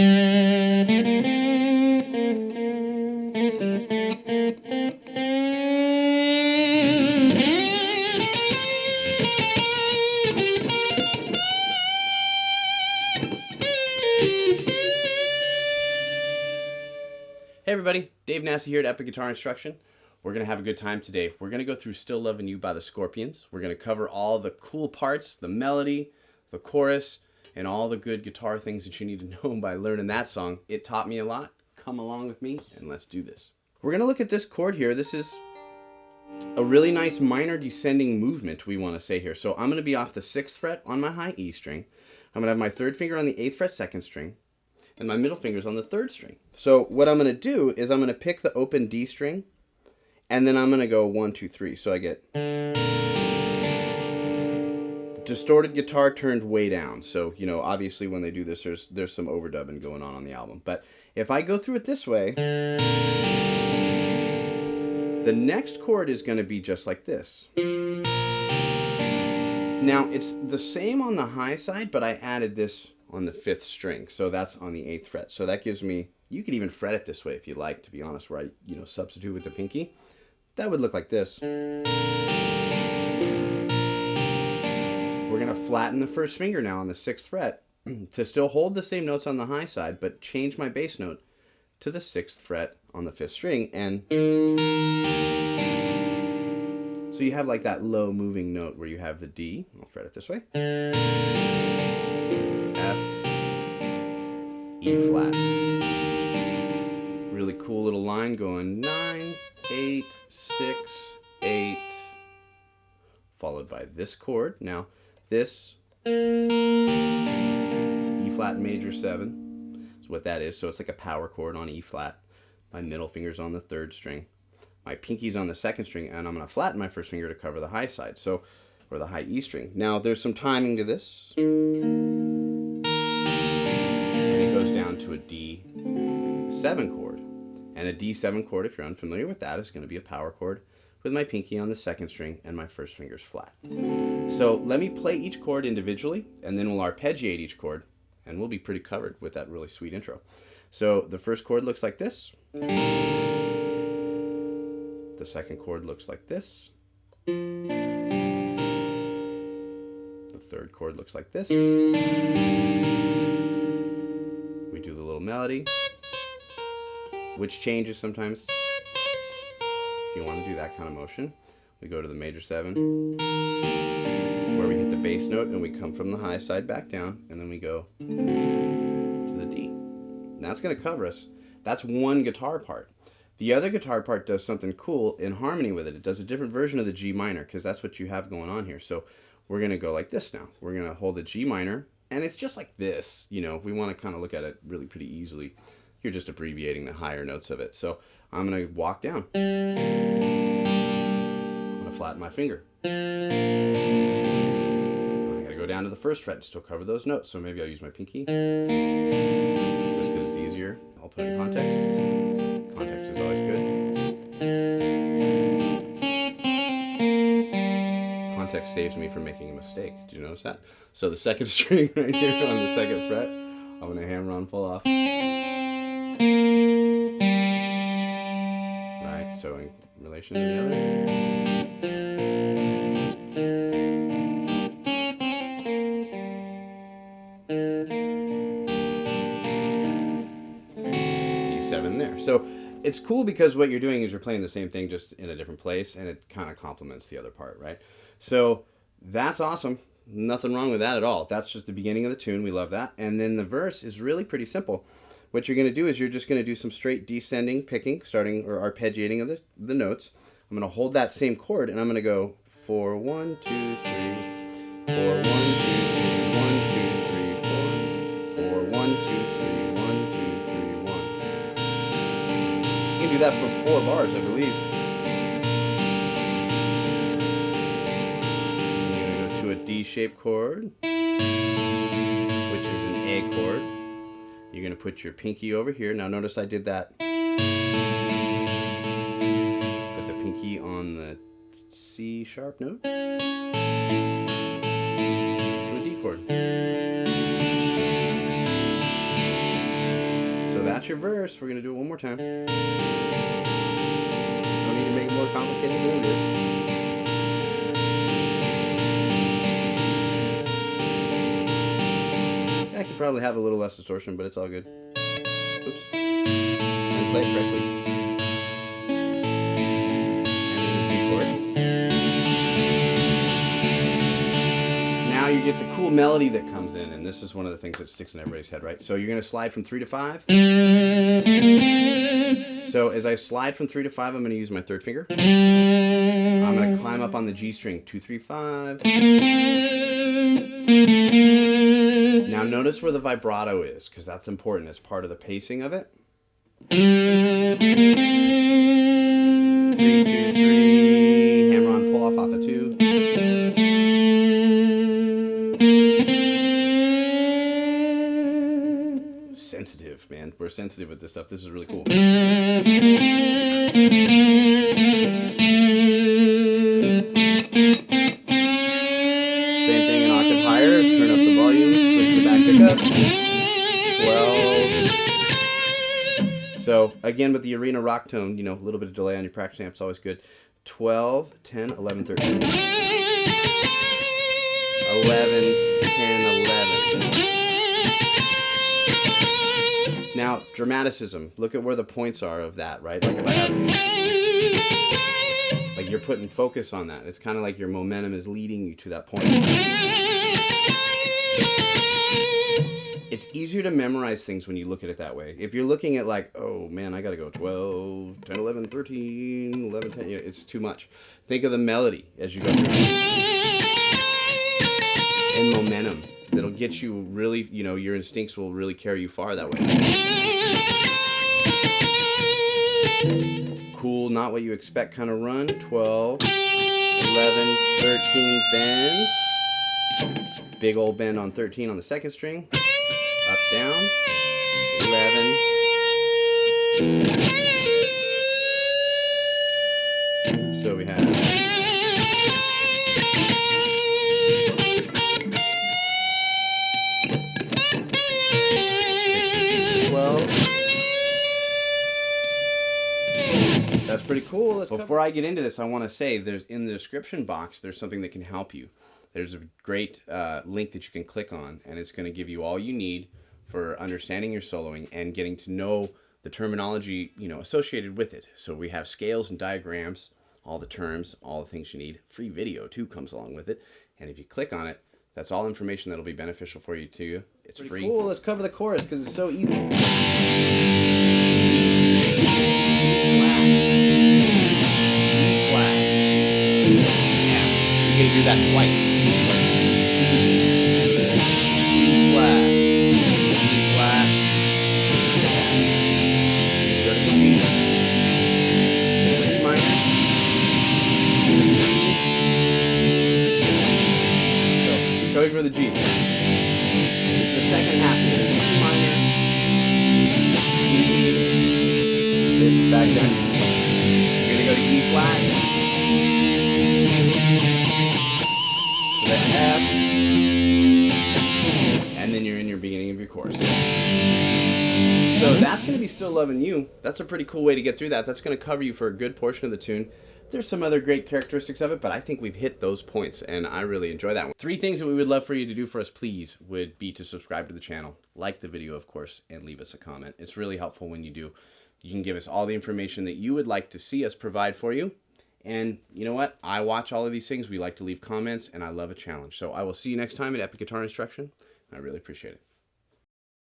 Hey everybody, Dave Nassi here at Epic Guitar Instruction. We're going to have a good time today. We're going to go through Still Lovin' You by the Scorpions. We're going to cover all the cool parts, the melody, the chorus, and all the good guitar things that you need to know by learning that song. It taught me a lot. Come along with me and let's do this. We're going to look at this chord here. This is a really nice minor descending movement we want to say here. So I'm going to be off the 6th fret on my high E string. I'm going to have my 3rd finger on the 8th fret 2nd string. And my middle finger's on the 3rd string. So what I'm going to do is I'm going to pick the open D string, and then I'm going to go 1, 2, 3. So I get distorted guitar turned way down. So, you know, obviously when they do this, there's some overdubbing going on the album. But if I go through it this way, the next chord is going to be just like this. Now, it's the same on the high side, but I added this on the 5th string, so that's on the 8th fret. So that gives me, you could even fret it this way if you like, to be honest, where I, substitute with the pinky. That would look like this. We're gonna flatten the 1st finger now on the 6th fret to still hold the same notes on the high side, but change my bass note to the 6th fret on the 5th string, and so you have like that low moving note where you have the D. I'll fret it this way. F, E flat. Really cool little line going 9, 8, 6, 8, followed by this chord. Now this E flat major 7 is what that is. So it's like a power chord on E flat. My middle finger's on the 3rd string. My pinky's on the 2nd string, and I'm going to flatten my 1st finger to cover the high side, so, or the high E string. Now there's some timing to this. Down to a D7 chord. And a D7 chord, if you're unfamiliar with that, is going to be a power chord with my pinky on the 2nd string and my 1st finger's flat. So let me play each chord individually, and then we'll arpeggiate each chord, and we'll be pretty covered with that really sweet intro. So the 1st chord looks like this. The 2nd chord looks like this. The 3rd chord looks like this. Do the little melody, which changes sometimes. If you want to do that kind of motion, we go to the major 7, where we hit the bass note and we come from the high side back down, and then we go to the D. And that's going to cover us. That's one guitar part. The other guitar part does something cool in harmony with it. It does a different version of the G minor, because that's what you have going on here. So we're going to go like this now. We're going to hold the G minor. And it's just like this, we want to kind of look at it really pretty easily. You're just abbreviating the higher notes of it. So I'm going to walk down. I'm going to flatten my finger. I got to go down to the 1st fret and still cover those notes. So maybe I'll use my pinky, just because it's easier. I'll put it in context. Context is always good. Context saves me from making a mistake. Did you notice that? So the 2nd string right here on the 2nd fret, I'm going to hammer on full off. Right, so in relation to the other. D7 there. So it's cool because what you're doing is you're playing the same thing just in a different place, and it kind of complements the other part, right? So that's awesome. Nothing wrong with that at all. That's just the beginning of the tune. We love that. And then the verse is really pretty simple. What you're going to do is you're just going to do some straight descending picking, starting or arpeggiating of the notes. I'm going to hold that same chord, and I'm going to go 4, 1, 2, 3, 4, 1, 2, 3, 1, 2, 3, 4, 4, 1, 2, 3, 1, 2, 3, 1. You can do that for 4 bars, I believe. A D-shaped chord, which is an A chord. You're going to put your pinky over here. Now notice I did that. Put the pinky on the C sharp note to a D chord. that's your verse. We're going to do it one more time. Don't need to make it more complicated than this. I could probably have a little less distortion, but it's all good. Oops. And play it correctly. Now you get the cool melody that comes in, and this is one of the things that sticks in everybody's head, right? So you're going to slide from 3 to 5. So as I slide from 3 to 5, I'm going to use my third finger. I'm going to climb up on the G string, 2, 3, 5. Now notice where the vibrato is, because that's important as part of the pacing of it. 3, 2, 3, hammer on, pull off of 2. Sensitive, man. We're sensitive with this stuff. This is really cool. Same thing, an octave higher. Turn up the volume, switch the back pickup. 12. So again, with the arena rock tone, you know, a little bit of delay on your practice amp is always good. 12, 10, 11, 13. 11, 10, 11. Now, dramaticism. Look at where the points are of that, right? Like if I have, like you're putting focus on that. It's kind of like your momentum is leading you to that point. It's easier to memorize things when you look at it that way. If you're looking at like, oh man, I gotta go 12, 10, 11, 13, 11, 10, it's too much. Think of the melody as you go through. And momentum. That'll get you really, you know, your instincts will really carry you far that way. Cool, not what you expect kind of run. 12, 11, 13, bend. Big old bend on 13 on the second string. Up, down. 11. So we have 12. That's pretty cool. Before I get into this, I want to say there's in the description box, there's something that can help you. There's a great link that you can click on, and it's going to give you all you need for understanding your soloing and getting to know the terminology, you know, associated with it. So we have scales and diagrams, all the terms, all the things you need. Free video too comes along with it, and if you click on it, that's all information that'll be beneficial for you too. It's free. Cool. Let's cover the chorus because it's so easy. Flat. Yeah. You're gonna do that twice. Flat. Flat. Go to the G. C minor. So going for the G. It's the second half here. C minor. G. Back down. You're gonna go to E flat. That's F. And then you're in your beginning of your chorus. So that's going to be Still Loving You. That's a pretty cool way to get through that. That's going to cover you for a good portion of the tune. There's some other great characteristics of it, but I think we've hit those points, and I really enjoy that one. 3 things that we would love for you to do for us, please, would be to subscribe to the channel, like the video, of course, and leave us a comment. It's really helpful when you do. You can give us all the information that you would like to see us provide for you. And you know what? I watch all of these things. We like to leave comments, and I love a challenge. So I will see you next time at Epic Guitar Instruction. I really appreciate it.